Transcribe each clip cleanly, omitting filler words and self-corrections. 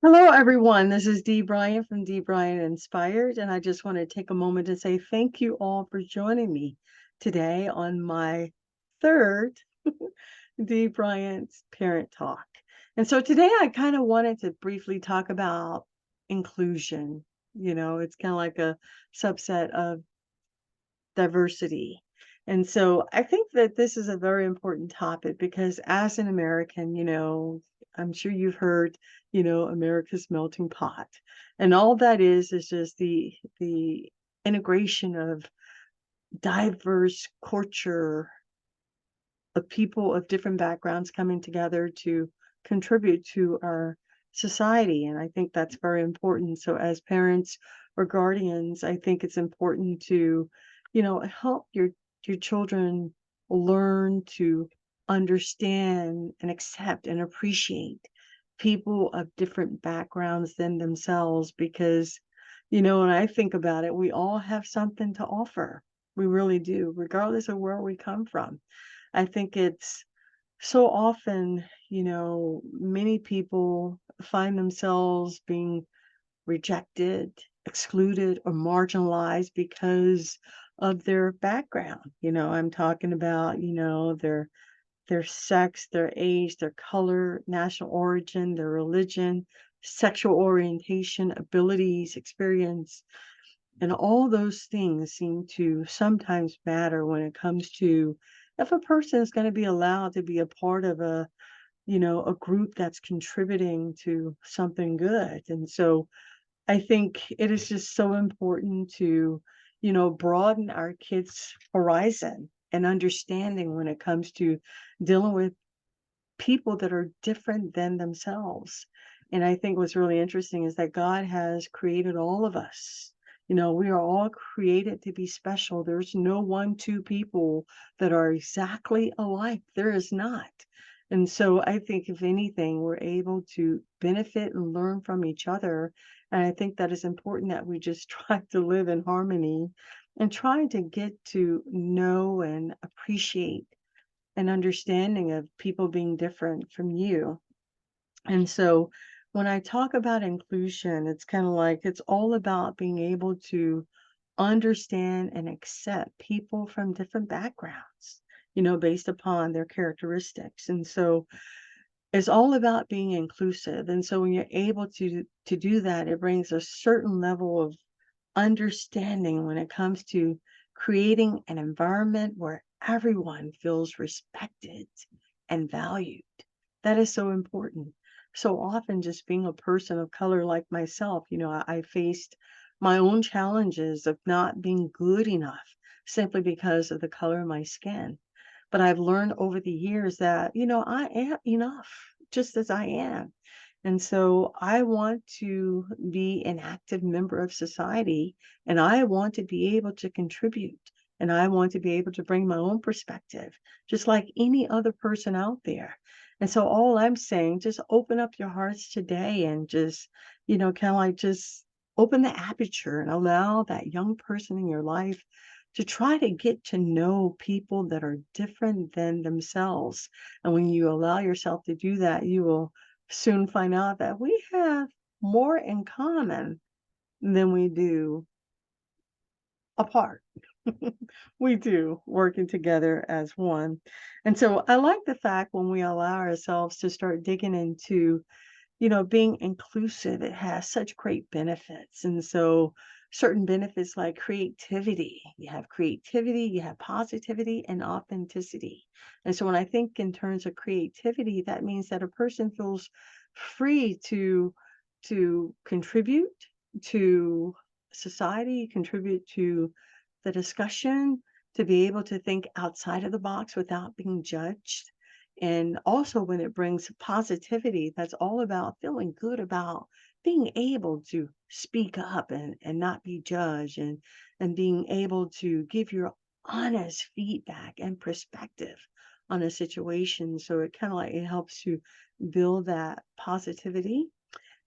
Hello, everyone. This is Dee Bryant from Dee Bryant Inspired, and I just want to take a moment to say thank you all for joining me today on my third Dee Bryant Parent Talk. And so today I kind of wanted to briefly talk about inclusion. It's kind of like a subset of diversity. And so I think that this is a very important topic because as an American, I'm sure you've heard, America's melting pot. And all that is just the integration of diverse culture of people of different backgrounds coming together to contribute to our society. And I think that's very important. So as parents or guardians, I think it's important to, help your children learn to understand and accept and appreciate people of different backgrounds than themselves because when I think about it, we all have something to offer. We really do, regardless of where we come from. I think it's so often, many people find themselves being rejected, excluded, or marginalized because of their background. I'm talking about, their sex, their age, their color, national origin, their religion, sexual orientation, abilities, experience, and all those things seem to sometimes matter when it comes to if a person is going to be allowed to be a part of a group that's contributing to something good. And so I think it is just so important to, broaden our kids' horizon and understanding when it comes to dealing with people that are different than themselves. And I think what's really interesting is that God has created all of us. We are all created to be special. There's no one, two people that are exactly alike. There is not. And so I think, if anything, we're able to benefit and learn from each other. And I think that is important that we just try to live in harmony and try to get to know and appreciate an understanding of people being different from you. And so when I talk about inclusion, it's kind of like it's all about being able to understand and accept people from different backgrounds, based upon their characteristics. And so it's all about being inclusive. And so when you're able to do that, it brings a certain level of understanding when it comes to creating an environment where everyone feels respected and valued. That is so important. So often, just being a person of color like myself, I faced my own challenges of not being good enough simply because of the color of my skin. But I've learned over the years that, I am enough just as I am. And so I want to be an active member of society, and I want to be able to contribute, and I want to be able to bring my own perspective, just like any other person out there. And so all I'm saying, just open up your hearts today and just, kind of like just open the aperture and allow that young person in your life to try to get to know people that are different than themselves. And when you allow yourself to do that, you will soon find out that we have more in common than we do apart. We do, working together as one. And so I like the fact when we allow ourselves to start digging into, being inclusive, it has such great benefits. And so certain benefits like creativity, you have positivity and authenticity. And so when I think in terms of creativity, that means that a person feels free to contribute to society, contribute to the discussion, to be able to think outside of the box without being judged. And also, when it brings positivity, that's all about feeling good about being able to speak up and not be judged and being able to give your honest feedback and perspective on a situation. So it kind of like it helps you build that positivity.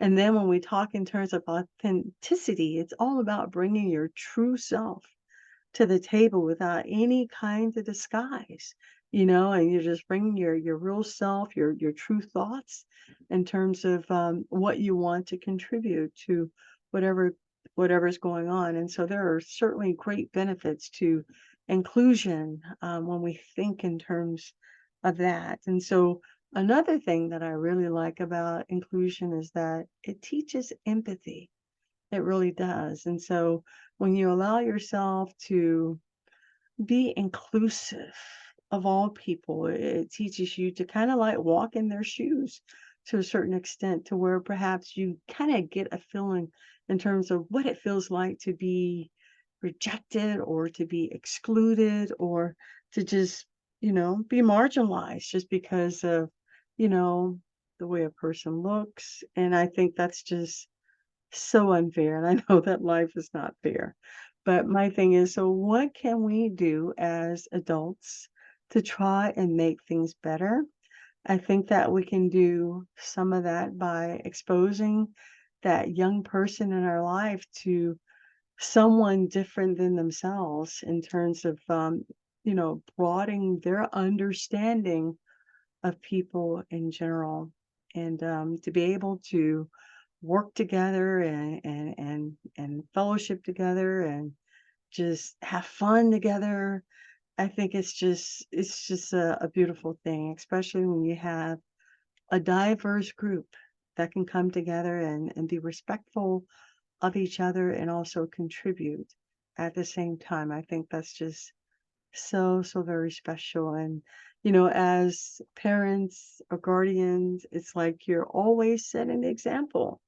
And then when we talk in terms of authenticity, it's all about bringing your true self to the table without any kind of disguise. and you're just bringing your real self, your true thoughts in terms of what you want to contribute to whatever whatever's going on. And so there are certainly great benefits to inclusion when we think in terms of that. And so another thing that I really like about inclusion is that it teaches empathy. It really does. And so when you allow yourself to be inclusive of all people, it teaches you to kind of like walk in their shoes to a certain extent, to where perhaps you kind of get a feeling in terms of what it feels like to be rejected or to be excluded or to just, be marginalized just because of, you know, the way a person looks. And I think that's just so unfair, and I know that life is not fair. But my thing is, so what can we do as adults to try and make things better? I think that we can do some of that by exposing that young person in our life to someone different than themselves in terms of, broadening their understanding of people in general, and to be able to work together and fellowship together and just have fun together. I think it's just a beautiful thing, especially when you have a diverse group that can come together and be respectful of each other and also contribute at the same time. I think that's just so, so very special. And, as parents or guardians, it's like you're always setting the example.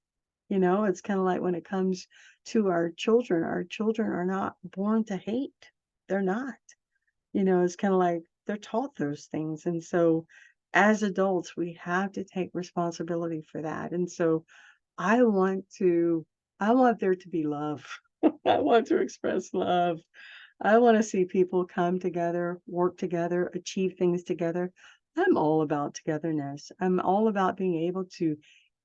It's kind of like when it comes to our children are not born to hate. They're not. It's kind of like they're taught those things. And so as adults, we have to take responsibility for that. And so I want to, I want there to be love. I want to express love. I want to see people come together, work together, achieve things together. I'm all about togetherness. I'm all about being able to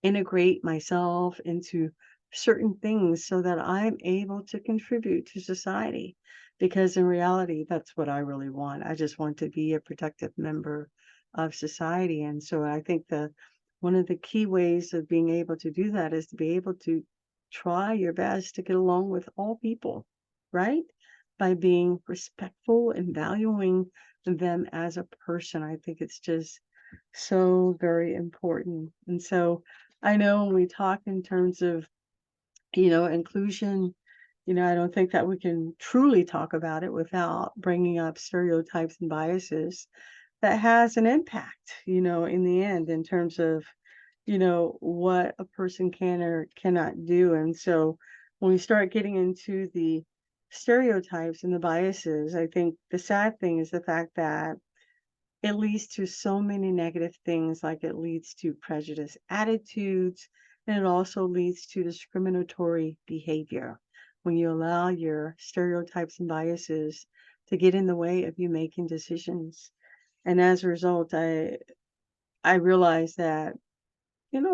integrate myself into certain things so that I'm able to contribute to society. Because in reality, that's what I really want. I just want to be a productive member of society. And so I think the one of the key ways of being able to do that is to be able to try your best to get along with all people, right? By being respectful and valuing them as a person. I think it's just so very important. And so I know when we talk in terms of, inclusion, I don't think that we can truly talk about it without bringing up stereotypes and biases that has an impact, in the end in terms of, what a person can or cannot do. And so when we start getting into the stereotypes and the biases, I think the sad thing is the fact that it leads to so many negative things, like it leads to prejudice attitudes, and it also leads to discriminatory behavior when you allow your stereotypes and biases to get in the way of you making decisions. And as a result, I realize that,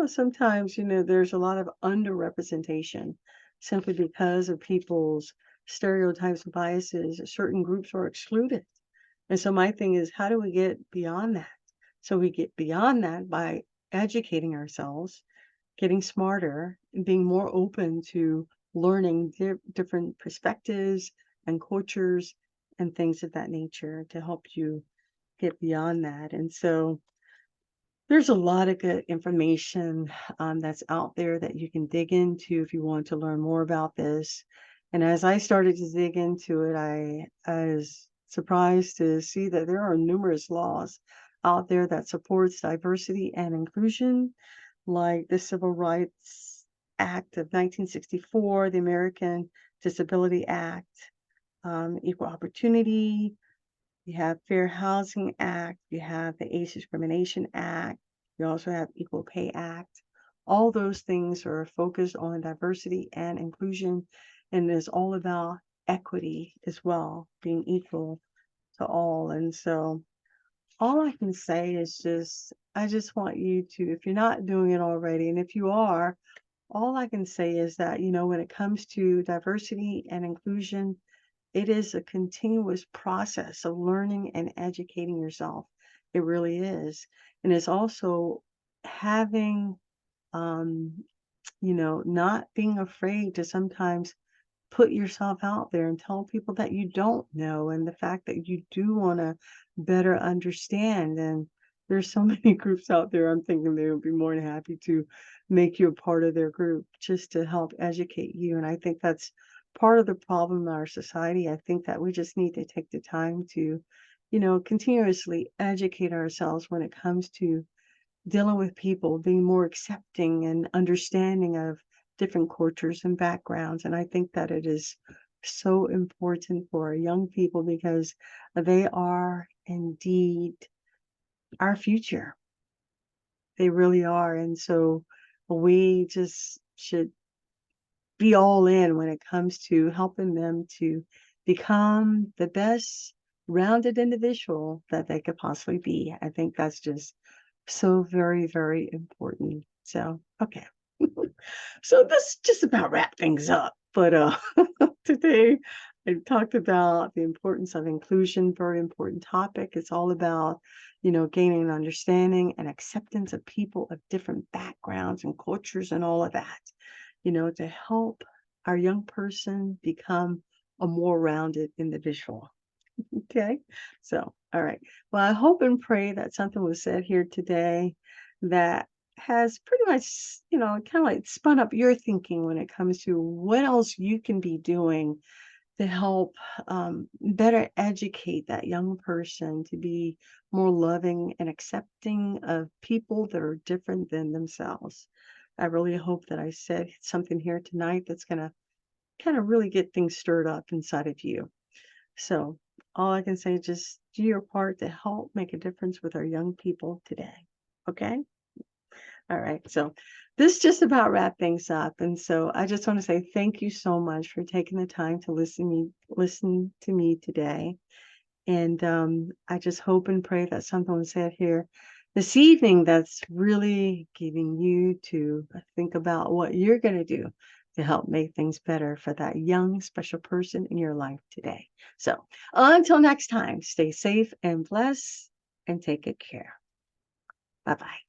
sometimes, there's a lot of underrepresentation simply because of people's stereotypes and biases. Certain groups are excluded. And so my thing is, how do we get beyond that? So we get beyond that by educating ourselves, getting smarter, and being more open to learning different perspectives and cultures and things of that nature to help you get beyond that. And so there's a lot of good information that's out there that you can dig into if you want to learn more about this. And as I started to dig into it, I was surprised to see that there are numerous laws out there that supports diversity and inclusion, like the Civil Rights Act of 1964, the American Disability Act, Equal Opportunity, you have Fair Housing Act, you have the Age Discrimination Act, you also have Equal Pay Act. All those things are focused on diversity and inclusion, and is all about equity as well, being equal to all. And so all I can say is I just want you to, if you're not doing it already, and if you are, all I can say is that, when it comes to diversity and inclusion, it is a continuous process of learning and educating yourself. It really is. And it's also having, um, not being afraid to sometimes put yourself out there and tell people that you don't know and the fact that you do want to better understand. And there's so many groups out there. I'm thinking they would be more than happy to make you a part of their group just to help educate you. And I think that's part of the problem in our society. I think that we just need to take the time to, continuously educate ourselves when it comes to dealing with people, being more accepting and understanding of different cultures and backgrounds. And I think that it is so important for our young people because they are indeed our future. They really are. And so we just should be all in when it comes to helping them to become the best rounded individual that they could possibly be. I think that's just so very, very important. So, okay. So this just about wrap things up. But today I talked about the importance of inclusion, very important topic. It's all about, gaining an understanding and acceptance of people of different backgrounds and cultures and all of that, to help our young person become a more rounded individual. Okay. So, all right. Well, I hope and pray that something was said here today that has pretty much, kind of like spun up your thinking when it comes to what else you can be doing to help better educate that young person to be more loving and accepting of people that are different than themselves. I really hope that I said something here tonight that's going to kind of really get things stirred up inside of you. So all I can say is just do your part to help make a difference with our young people today. Okay? All right. So this just about wrap things up. And so I just want to say thank you so much for taking the time to listen to me today. And I just hope and pray that something was said here this evening that's really giving you to think about what you're going to do to help make things better for that young, special person in your life today. So until next time, stay safe and blessed and take good care. Bye bye.